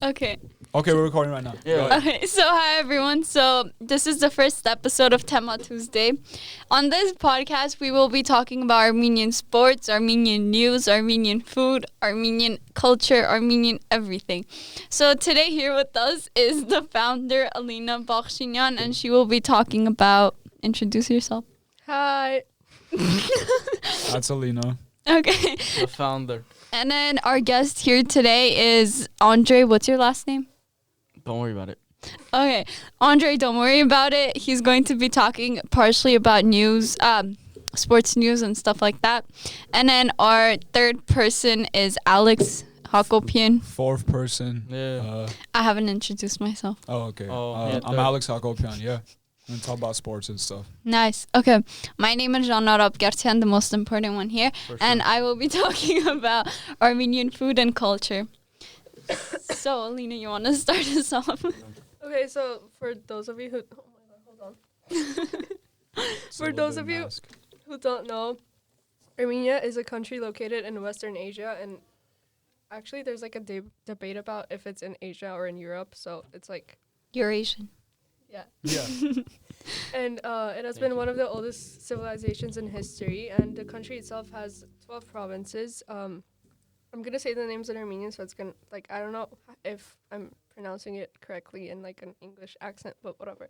Okay. Okay, we're recording right now. Yeah. Okay, so hi everyone. So this is the first episode of Tema Tuesday. On this podcast, we will be talking about Armenian sports, Armenian news, Armenian food, Armenian culture, Armenian everything. So today here with us is the founder, Alina Bakhshinyan, and she will be talking about... Introduce yourself. Hi. That's Alina. Okay. The founder. And then our guest here today is Andre. What's your last name? Don't worry about it. Okay, Andre, don't worry about it. He's going to be talking partially about news, sports news and stuff like that. And then our third person is Alex Hakopian. Fourth person. Yeah. I haven't introduced myself. Oh, okay. Yeah, I'm third. Alex Hakopian, yeah. I'm going to talk about sports and stuff. Nice. Okay, my name is Jana Rabgartian, the most important one here. For sure. And I will be talking about Armenian food and culture. So, Alina, you want to start us off? Okay, so for those of you who hold on. For those of you who don't know, Armenia is a country located in Western Asia, and actually there's like a debate about if it's in Asia or in Europe, so it's like You're Asian. yeah. Yeah. And it has been one of the oldest civilizations in history, and the country itself has 12 provinces. I'm gonna say the names in Armenian, so it's gonna I don't know if I'm pronouncing it correctly in like an English accent, but whatever.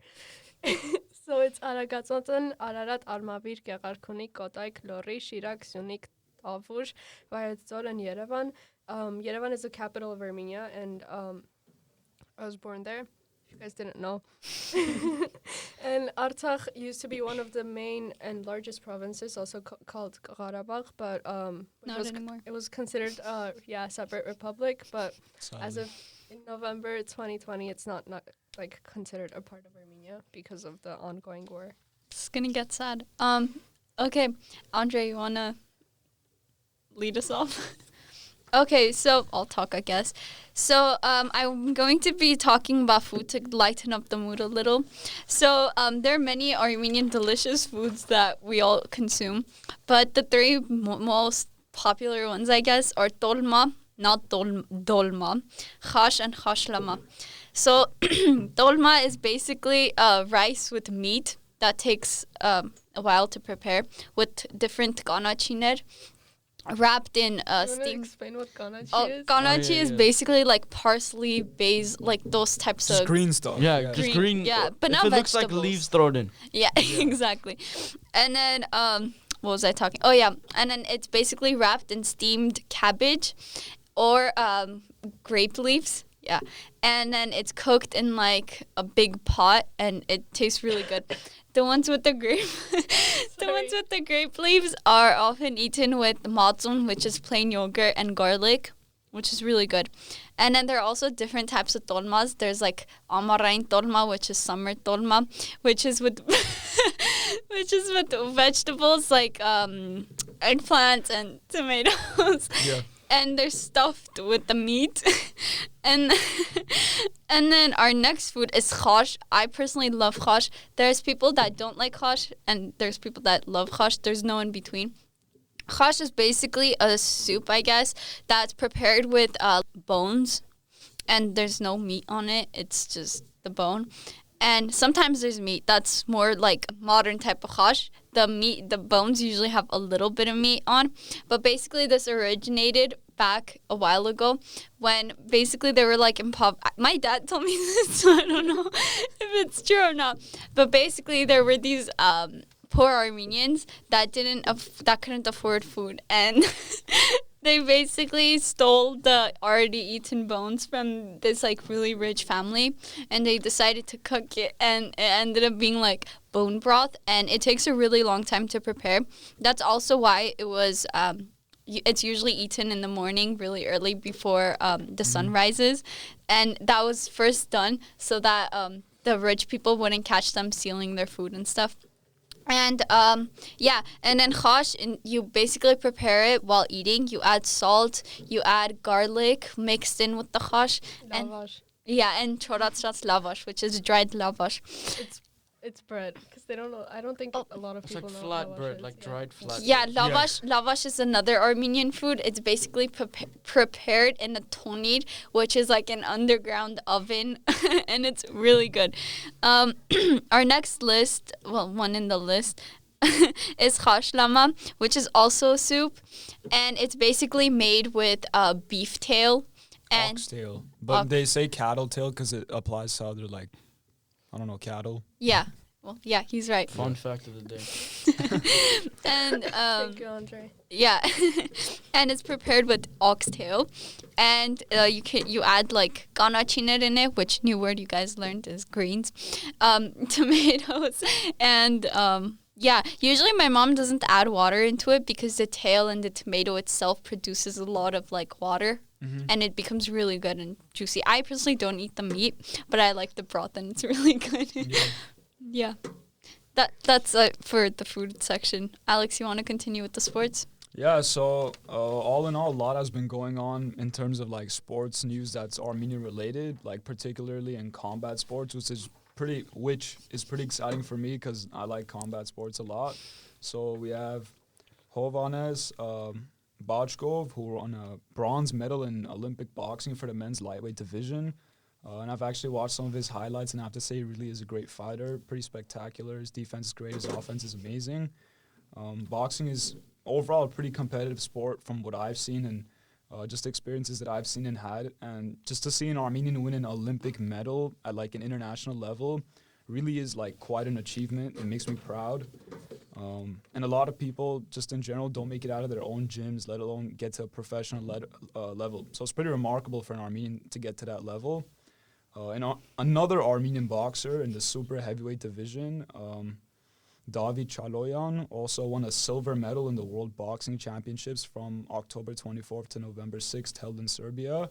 So it's Aragatsotun, Ararat, Armavir, Gegarkunik, Kotaik, Lori, Shirak, Sunik, Tavush, Varetzdor, and Yerevan. Yerevan is the capital of Armenia, and I was born there. If you guys didn't know. And Artsakh used to be one of the main and largest provinces, also called Karabakh, but Not anymore. it was considered a separate republic, but as of in November 2020, it's not like considered a part of Armenia because of the ongoing war. It's gonna get sad. Okay, Andre, you wanna lead us off? Okay, so I'll talk, I guess. So I'm going to be talking about food to lighten up the mood a little. So there are many Armenian delicious foods that we all consume, but the three most popular ones, I guess, are dolma, not dolma, khash, and khashlama. So dolma is basically rice with meat that takes a while to prepare with different ganachiner, wrapped in steamed. Explain what ganachi is? Ganachi yeah, is yeah. basically like parsley, basil, like those types Just of green stuff. Yeah, Green- just green. yeah, but if not it looks like vegetables. leaves thrown in. yeah, exactly. And then what was I talking? Oh yeah, and then it's basically wrapped in steamed cabbage or grape leaves. Yeah, and then it's cooked in like a big pot, and it tastes really good. The ones with the grape, ones with the grape leaves are often eaten with matsun, which is plain yogurt, and garlic, which is really good. And then there are also different types of dolmas. There's like amarain dolma, which is summer dolma, which is with vegetables like eggplants and tomatoes. Yeah. And they're stuffed with the meat. and then our next food is khash. I personally love khash. There's people that don't like khash, and there's people that love khash. There's no in between. Khash is basically a soup, I guess, that's prepared with bones, and there's no meat on it. It's just the bone. And sometimes there's meat. That's more like modern type of khash. The bones usually have a little bit of meat on. But basically this originated back a while ago when basically they were like my dad told me this, so I don't know if it's true or not. But basically there were these poor Armenians that couldn't afford food, and they basically stole the already eaten bones from this like really rich family, and they decided to cook it, and it ended up being like bone broth, and it takes a really long time to prepare. That's also why it was it's usually eaten in the morning really early before the sun rises, and that was first done so that the rich people wouldn't catch them stealing their food and stuff. And and then khash, you basically prepare it while eating. You add salt, you add garlic mixed in with the khash, and Lavash. and choratsrats lavash, which is dried lavash. It's it's bread because they don't know. I don't think Oh. a lot of It's people like know flat lavash bread, is, like yeah. dried flat. Yeah, bread. lavash is another Armenian food. It's basically prepared in a tonid, which is like an underground oven, and it's really good. Our next list, well, one in the list, is khash lama, which is also soup, and it's basically made with beef tail. And Oxtail. But they say cattle tail because it applies to other, like, I don't know, cattle. yeah, well, yeah, he's right. Fun fact of the day. And Thank you, Andre. yeah, and it's prepared with oxtail, and you add like ganachined in it, which new word you guys learned is greens, tomatoes, and yeah. Usually my mom doesn't add water into it because the tail and the tomato itself produces a lot of like water. And it becomes really good and juicy. I personally don't eat the meat, but I like the broth and it's really good. Yeah. That's for the food section. Alex, you want to continue with the sports? Yeah, so all in all, a lot has been going on in terms of like sports news that's Armenian related, like particularly in combat sports, which is pretty exciting for me because I like combat sports a lot. So we have Hovanes Bachkov, who won a bronze medal in Olympic boxing for the men's lightweight division. And I've actually watched some of his highlights, and I have to say he really is a great fighter, pretty spectacular. His defense is great, his offense is amazing. Boxing is overall a pretty competitive sport from what I've seen and just experiences that I've seen and had. And just to see an Armenian win an Olympic medal at like an international level really is like quite an achievement. It makes me proud. And a lot of people just in general don't make it out of their own gyms, let alone get to a professional level. So it's pretty remarkable for an Armenian to get to that level. And another Armenian boxer in the super heavyweight division, David Chaloyan, also won a silver medal in the World Boxing Championships from October 24th to November 6th, held in Serbia.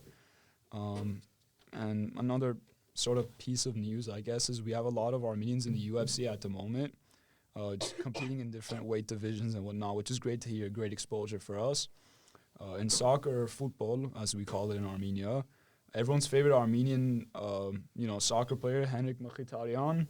And another sort of piece of news, I guess, is we have a lot of Armenians in the UFC at the moment, just competing in different weight divisions and whatnot, which is great to hear, great exposure for us. In soccer, or football, as we call it in Armenia, everyone's favorite Armenian, soccer player, Henrik Mkhitaryan,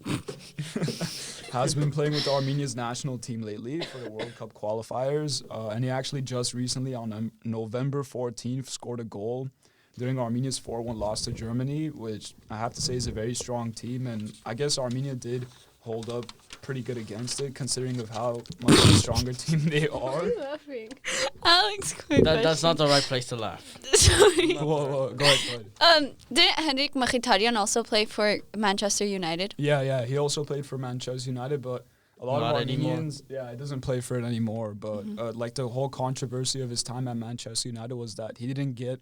has been playing with Armenia's national team lately for the World Cup qualifiers. And he actually just recently, on November 14th, scored a goal during Armenia's 4-1 loss to Germany, which I have to say is a very strong team. And I guess Armenia did hold up pretty good against it, considering of how much of a stronger team they Why are. are you laughing? Alex, quick That's not the right place to laugh. Sorry. Whoa, go ahead. Didn't Henrik Mkhitaryan also play for Manchester United? Yeah. He also played for Manchester United, but a lot Not of anymore. Armenians, he doesn't play for it anymore. But like the whole controversy of his time at Manchester United was that he didn't get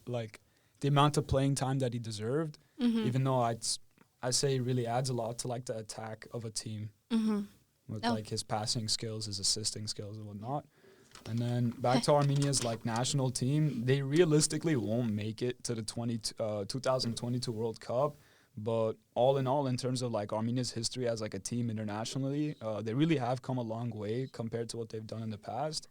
like the amount of playing time that he deserved, even though I say he really adds a lot to like the attack of a team with like his passing skills, his assisting skills and whatnot. And then back to Armenia's like national team, they realistically won't make it to the 2022 World Cup. But all in all, in terms of like Armenia's history as like a team internationally, they really have come a long way compared to what they've done in the past.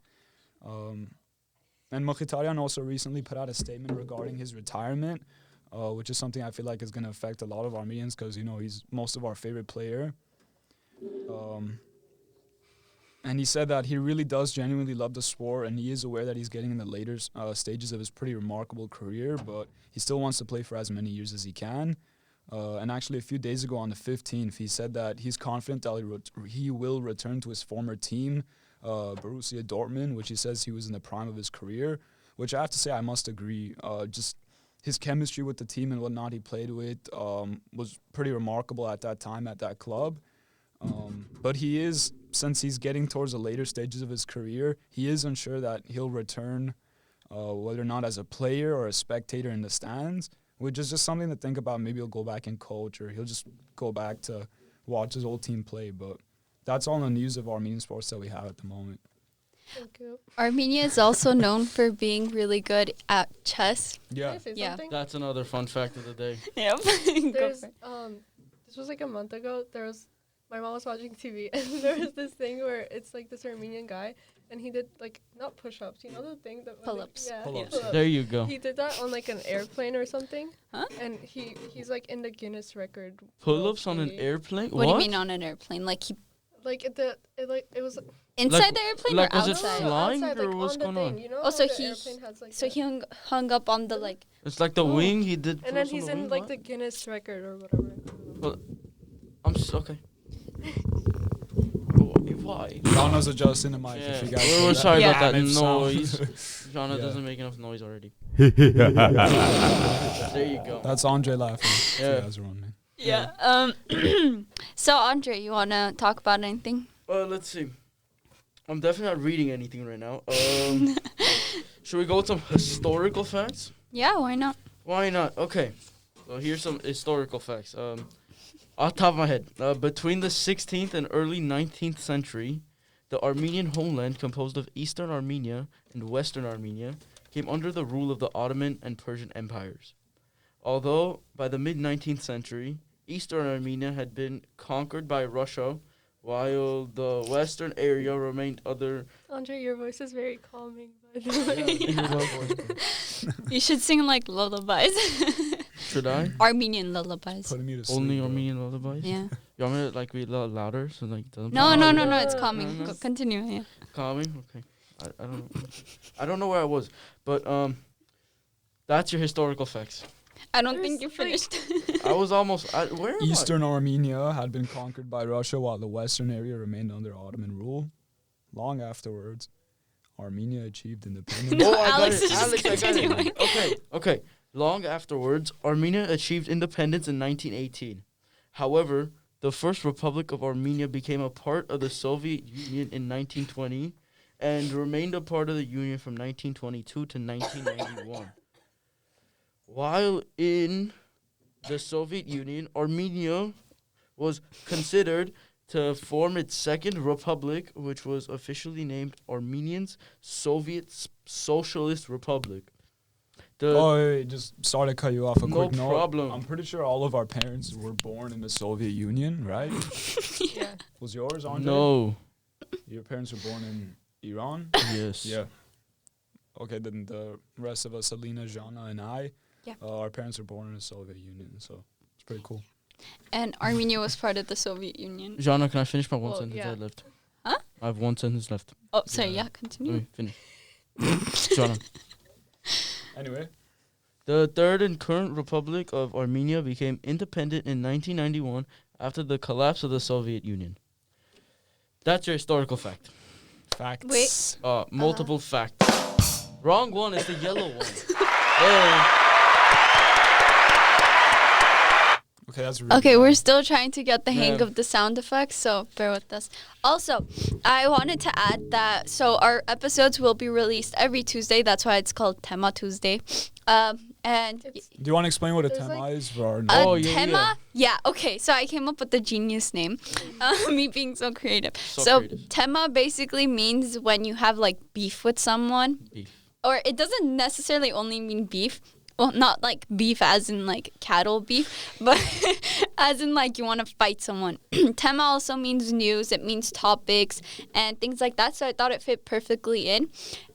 And Mkhitaryan also recently put out a statement regarding his retirement, which is something I feel like is going to affect a lot of Armenians because, he's most of our favorite player. And he said that he really does genuinely love the sport, and he is aware that he's getting in the later stages of his pretty remarkable career, but he still wants to play for as many years as he can. And actually, a few days ago on the 15th, he said that he's confident that he will return to his former team, Borussia Dortmund, which he says he was in the prime of his career, which I have to say I must agree. Just his chemistry with the team and whatnot he played with was pretty remarkable at that time at that club. But since he's getting towards the later stages of his career, he is unsure that he'll return, whether or not as a player or a spectator in the stands, which is just something to think about. Maybe he'll go back and coach, or he'll just go back to watch his old team play. But that's all the news of Armenian sports that we have at the moment. Thank you. Armenia is also known for being really good at chess. Can Yeah. I say Yeah. something? That's another fun fact of the day. Yep. There's this was like a month ago. My mom was watching TV and there was this thing where it's like this Armenian guy and he did like not push-ups. You know the thing that Pull-ups. Yeah, Pull-ups. pull-ups. There you go. He did that on like an airplane or something. Huh? And he's like in the Guinness record. Pull-ups on an World airplane? What do you mean on an airplane? Like he Like it was inside the airplane like or was it outside? flying outside, or like, what's on the going thing, on? You know Oh, so how the he- airplane has like So the- he hung up on the like. It's like the Oh. wing. He did. and then pull-ups on he's the in wing, like what? the Guinness record or whatever. Okay. Why? Donna's adjusting the mic if you guys We're hear that. sorry about Yeah. that Damn sound. noise. Jonna Yeah. doesn't make enough noise already. There you go. That's Andre laughing. If Yeah. you guys are on me. Yeah. So Andre, you wanna talk about anything? Let's see. I'm definitely not reading anything right now. Should we go with some historical facts? Yeah, why not? Why not? Okay. So here's some historical facts. Off the top of my head, between the 16th and early 19th century, the Armenian homeland, composed of Eastern Armenia and Western Armenia, came under the rule of the Ottoman and Persian empires. Although by the mid-19th century, Eastern Armenia had been conquered by Russia, while the western area remained under... Andre, your voice is very calming. By the way. You should sing like lullabies. Should I? Armenian lullabies. Putting me to sleep. Only bro. Armenian lullabies? Yeah. You want me to like be a little louder so like it doesn't No, bother no, you? no, no. It's No, calming. no. Go, continue. Yeah. Calming? Okay. I don't know. I don't know where I was, but that's your historical facts. I don't think There's, you like- finished. I was almost. Where am Eastern Armenia had been conquered by Russia while the western area remained under Ottoman rule. Long afterwards, Armenia achieved independence. No, I got Alex it. is just Alex, I got continuing. it. Okay. Long afterwards, Armenia achieved independence in 1918. However, the First Republic of Armenia became a part of the Soviet Union in 1920 and remained a part of the Union from 1922 to 1991. While in the Soviet Union, Armenia was considered to form its second republic, which was officially named Armenians Soviet Socialist Republic. Wait, just sorry to cut you off. A No quick note. problem. I'm pretty sure all of our parents were born in the Soviet Union, right? Yeah. Was yours, Andre? No. Your parents were born in Iran? Yes. Yeah. Okay, then the rest of us, Alina, Jana, and I, Yeah. our parents were born in the Soviet Union, so it's pretty cool. And Armenia was part of the Soviet Union. Jana, can I finish my one Well, sentence yeah. I left? Huh? I have one sentence left. Oh, sorry. Yeah. Yeah, continue. Let me finish. Jana. Anyway, The third and current Republic of Armenia became independent in 1991 after the collapse of the Soviet Union. That's your historical fact. facts. Wait. Multiple facts. Wrong one is the yellow one. Hey. Okay, that's really Okay, bad. we're still trying to get the hang Yeah. of the sound effects, so bear with us. Also, I wanted to add that our episodes will be released every Tuesday. That's why it's called Tema Tuesday. And It's, Do you want to explain what a There's tema like- is for our Oh, a yeah, Tema, yeah. Okay, so I came up with the genius name. Me being so creative. So creative. Tema basically means when you have like beef with someone, Beef. or it doesn't necessarily only mean beef. Well, not like beef as in like cattle beef, but as in like you want to fight someone. Tema also means news. It means topics and things like that. So I thought it fit perfectly in.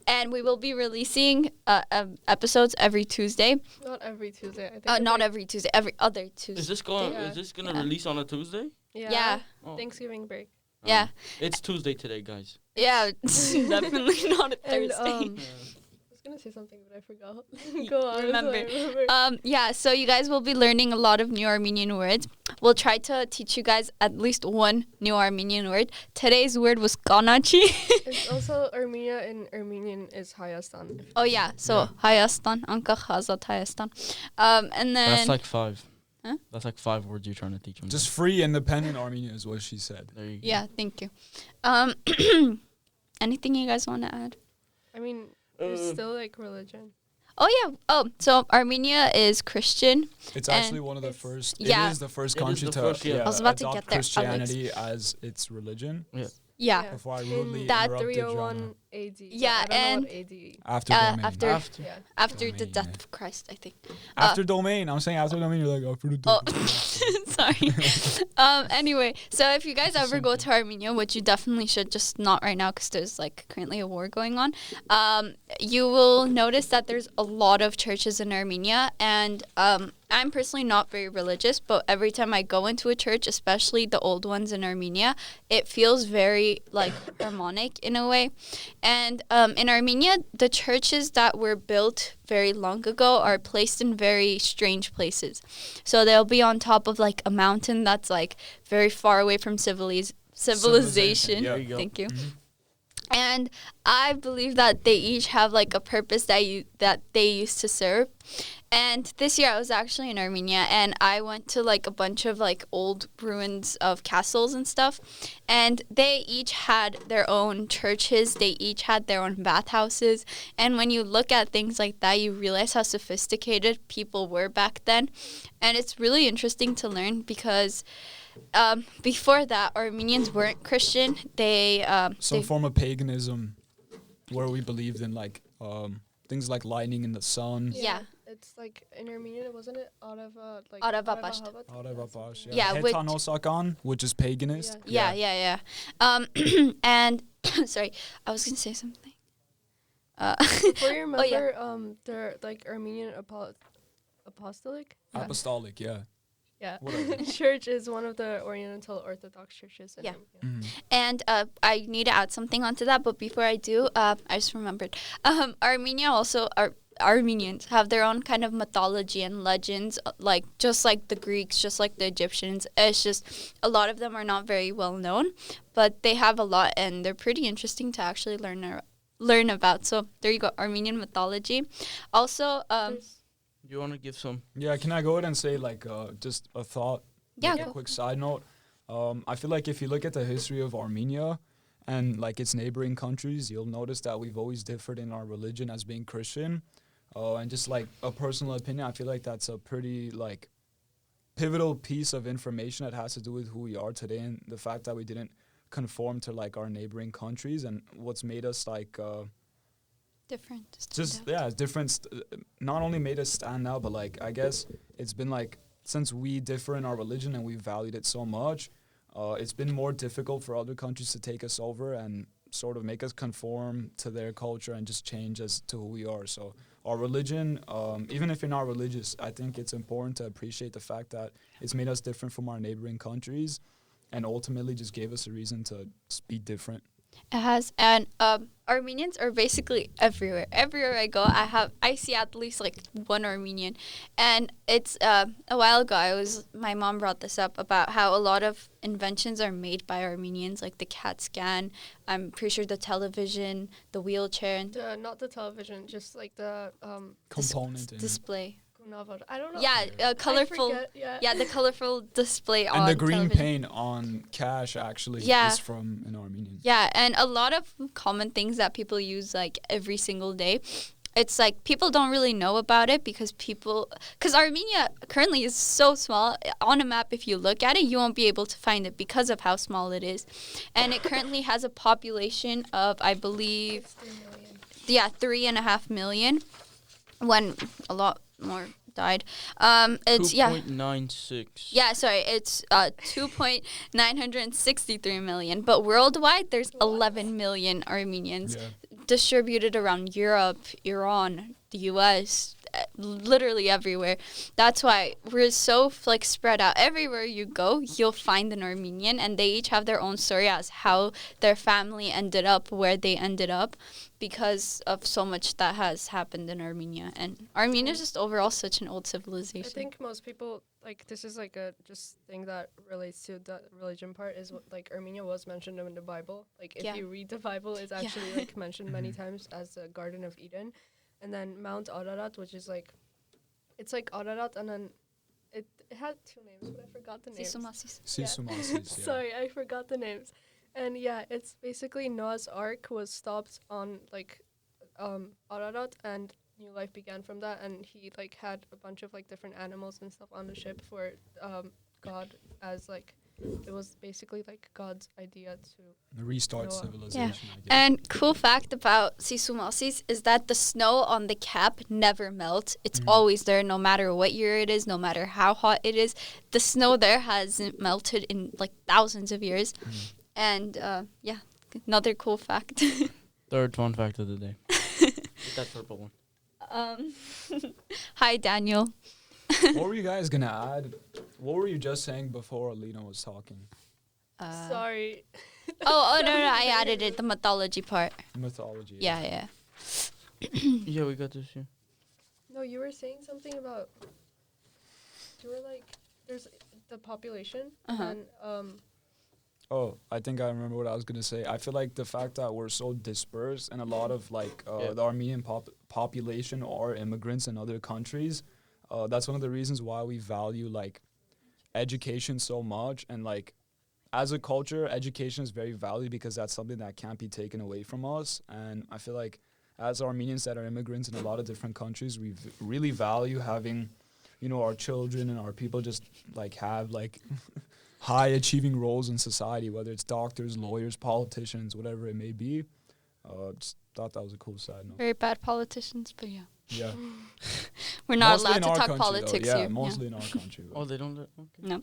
And we will be releasing episodes every Tuesday. not every Tuesday. I think. it's Not like- every Tuesday, every other Tuesday. Is this going? Yeah. Is this gonna Yeah. release on a Tuesday? Yeah. Oh. Thanksgiving break. Yeah. It's Tuesday today, guys. Yeah, it's definitely not a And Thursday. I was gonna say something, but I forgot. Go on. remember. Remember. Yeah, so you guys will be learning a lot of new Armenian words. We'll try to teach you guys at least one new Armenian word. Today's word was Kanachi. It's also Armenia in Armenian is Hayastan. Oh yeah, so Hayastan, Anka Khazat Hayastan. And then That's like 5. Huh? That's like 5 words you're trying to teach them. Just free independent Armenia is what she said. there you go. yeah, thank you. Anything you guys want to add? I mean, there's still like religion. Oh yeah. Oh, so Armenia is Christian. It's And actually one of the it's- first. yeah. It is the first It is country the to first, yeah. I was about to adopt get there, Alex. Christianity as its religion. Yeah. Yeah. Before I In rudely that interrupted 301 Jana. AD. but Yeah, I don't know and what AD. After domain. after Yeah. after the Domain, death yeah. of Christ, I think. After domain. I'm saying after domain. You're like after the Oh, domain. sorry. Anyway, so if you guys It's ever go simple. to Armenia, which you definitely should, just not right now because there's like currently a war going on, you will notice that there's a lot of churches in Armenia, and I'm personally not very religious, but every time I go into a church, especially the old ones in Armenia, it feels very like harmonic in a way. And in Armenia, the churches that were built very long ago are placed in very strange places. So they'll be on top of like a mountain that's like very far away from civilization. Yeah. There you go. Thank you. Mhm. And I believe that they each have like a purpose that they used to serve. And this year I was actually in Armenia, and I went to like a bunch of like old ruins of castles and stuff, and they each had their own churches, they each had their own bathhouses. And when you look at things like that, you realize how sophisticated people were back then. And it's really interesting to learn because before that, Armenians weren't Christian. Some form of paganism, where we believed in like things like lightning in the sun. Yeah. It's like in Armenian, wasn't it? Like Aravapash. Aravapash, Yeah, which- Hetanosakan, which is paganist. Yeah. And sorry, I was gonna say something. Before you Oh, yeah. remember, they're like Armenian apostolic. Yeah. Apostolic, yeah. Yeah. Whatever. Church is one of the Oriental Orthodox churches. In Yeah. Armenia. Mhm. And I need to add something onto that, but before I do, I just remembered. Armenia also Armenians have their own kind of mythology and legends, like just like the Greeks, just like the Egyptians. It's just a lot of them are not very well known, but they have a lot, and they're pretty interesting to actually learn about. So there you go, Armenian mythology. Also, There's- You want to give some? Yeah, can I go ahead and say like just a thought? yeah, Like go. a quick side note. I feel like if you look at the history of Armenia and like its neighboring countries, you'll notice that we've always differed in our religion as being Christian. And just like a personal opinion, I feel like that's a pretty like pivotal piece of information that has to do with who we are today, and the fact that we didn't conform to like our neighboring countries, and what's made us like Different. just yeah different not only made us stand out, but like I guess it's been like since we differ in our religion and we valued it so much, it's been more difficult for other countries to take us over and sort of make us conform to their culture and just change us to who we are. So our religion, even if you're not religious, I think it's important to appreciate the fact that it's made us different from our neighboring countries and ultimately just gave us a reason to be different. It has, and Armenians are basically everywhere. Everywhere I go, I see at least like one Armenian, and it's a while ago. My mom brought this up about how a lot of inventions are made by Armenians, like the CAT scan. I'm pretty sure the television, the wheelchair, and not the television, just like the Component in it. display. I don't know. Yeah, I colorful. forget, yeah. Yeah, the colorful display on And the green television. paint on cash actually Yeah. is from an Armenian. Yeah, and a lot of common things that people use like every single day. It's like people don't really know about it because Armenia currently is so small. On a map, if you look at it, you won't be able to find it because of how small it is. And it currently has a population of, I believe, 3.5 million, when a lot more died. It's 2.96. Yeah, sorry, it's 2.963 million. But worldwide, there's 11 million Armenians Yeah. distributed around Europe, Iran, the U.S., literally everywhere. That's why we're so like spread out. Everywhere you go, you'll find an Armenian, and they each have their own story as how their family ended up where they ended up because of so much that has happened in Armenia. And Armenia is just overall such an old civilization. I think most people like this is like a just thing that relates to the religion part is like Armenia was mentioned in the Bible. Like if Yeah. you read the Bible, it's actually like mentioned many times as the Garden of Eden, and then Mount Ararat, which is like, it's like Ararat, and then it had two names, but I forgot the names. Sisumasis. Sisumasis, yeah. Sorry, I forgot the names. And yeah, it's basically Noah's Ark was stopped on like Ararat, and new life began from that. And he like had a bunch of like different animals and stuff on the ship for God as like it was basically like God's idea to. Restart Noah. civilization. I guess. And cool fact about Sisumasis is that the snow on the cap never melts. It's always there no matter what year it is, no matter how hot it is. The snow there hasn't melted in like thousands of years. And yeah, another cool fact. Third fun fact of the day. Get that purple one. Hi, Daniel. What were you guys gonna add? What were you just saying before Alina was talking? Sorry. Oh, no, I added it, the mythology part. Mythology. Yeah. Yeah, we got this here. No, you were saying something about. You were like, there's the population, and Oh, I think I remember what I was gonna say. I feel like the fact that we're so dispersed and a lot of like the Armenian population are immigrants in other countries. That's one of the reasons why we value like education so much, and like as a culture, education is very valued because that's something that can't be taken away from us. And I feel like as Armenians that are immigrants in a lot of different countries, we really value having, our children and our people just like have like high achieving roles in society, whether it's doctors, lawyers, politicians, whatever it may be. Just thought that was a cool side note. Very bad politicians, but yeah. Yeah. We're not Mostly in allowed to our talk country, politics though. Yeah, here. mostly in our country. Oh, they don't. Okay. No.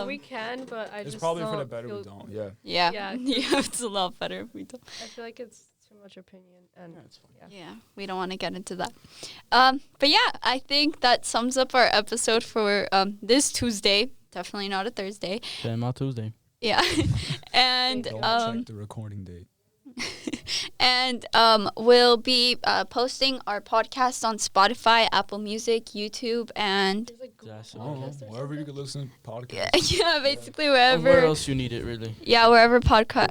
we can, but I It's just probably don't for the better we feel- don't. Yeah. Yeah. Yeah, Yeah, it's a lot better if we don't. I feel like it's too much opinion, and That's fine. Yeah, we don't want to get into that. But yeah, I think that sums up our episode for this Tuesday. Definitely not a Thursday. Tema Tuesday. Yeah. And Don't check the recording date. and we'll be posting our podcast on Spotify, Apple Music, YouTube, and there's like Google That's Oh, Podcasts or wherever you something. can listen to podcasts. yeah, basically Where wherever. else you need it, really? Yeah, wherever podcast.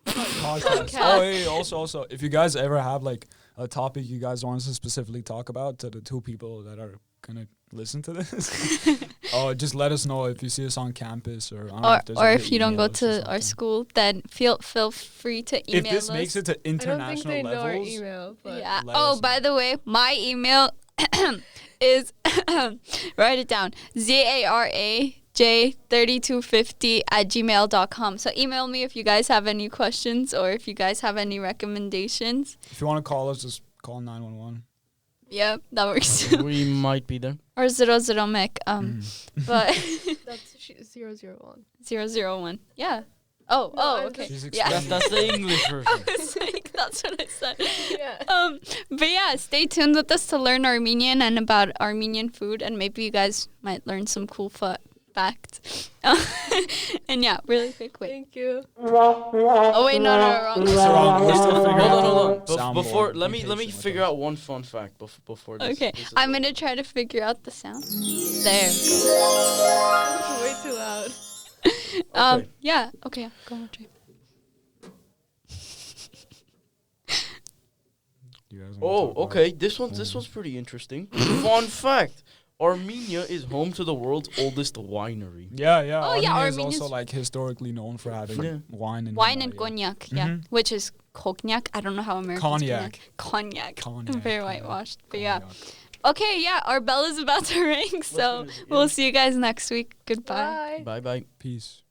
Podcasts. Oh, hey, also, if you guys ever have like a topic you guys want us to specifically talk about to the two people that are gonna listen to this, just let us know if you see us on campus or Or if you don't go to our school, then feel free to email If this us. makes it to I don't think international they know our levels, email, but Yeah. let Oh, us by know. the way, my email is write it down. ZARAJ3250@gmail.com. So email me if you guys have any questions or if you guys have any recommendations. if you want to call us, just call 911. Yeah, that works. We might be there. Or 00 mec. But that's 001. 001. Yeah. No, I'm Okay. She's Yeah. That's the English version. I was like, that's what I said. Yeah. But yeah, stay tuned with us to learn Armenian and about Armenian food, and maybe you guys might learn some cool facts. And yeah, really quick. Wait. Thank you. Oh wait, no, wrong. It's wrong. We're still figuring Hold out on. the soundboard. Before, let Be me patient with figure us. out one fun fact before this. Okay, this is I'm over. gonna try to figure out the sound. There. Way too loud. Okay. Yeah. Okay. Go on, Jay. You guys wanna Oh, talk about okay. This one's pretty interesting. Fun fact: Armenia is home to the world's oldest winery. Yeah, yeah. Oh, yeah, Armenia is Armenia's- also like historically known for having Yeah. wine and Wine and whatnot, yeah. cognac. Yeah, Mhm. which is cognac. I don't know how Americans Cognac. pronounce- Cognac. Cognac, Very yeah. whitewashed. But yeah. Cognac. Okay. Yeah, our bell is about to ring, so finish it, yeah. we'll see you guys next week. Goodbye. Bye. Bye bye. Peace.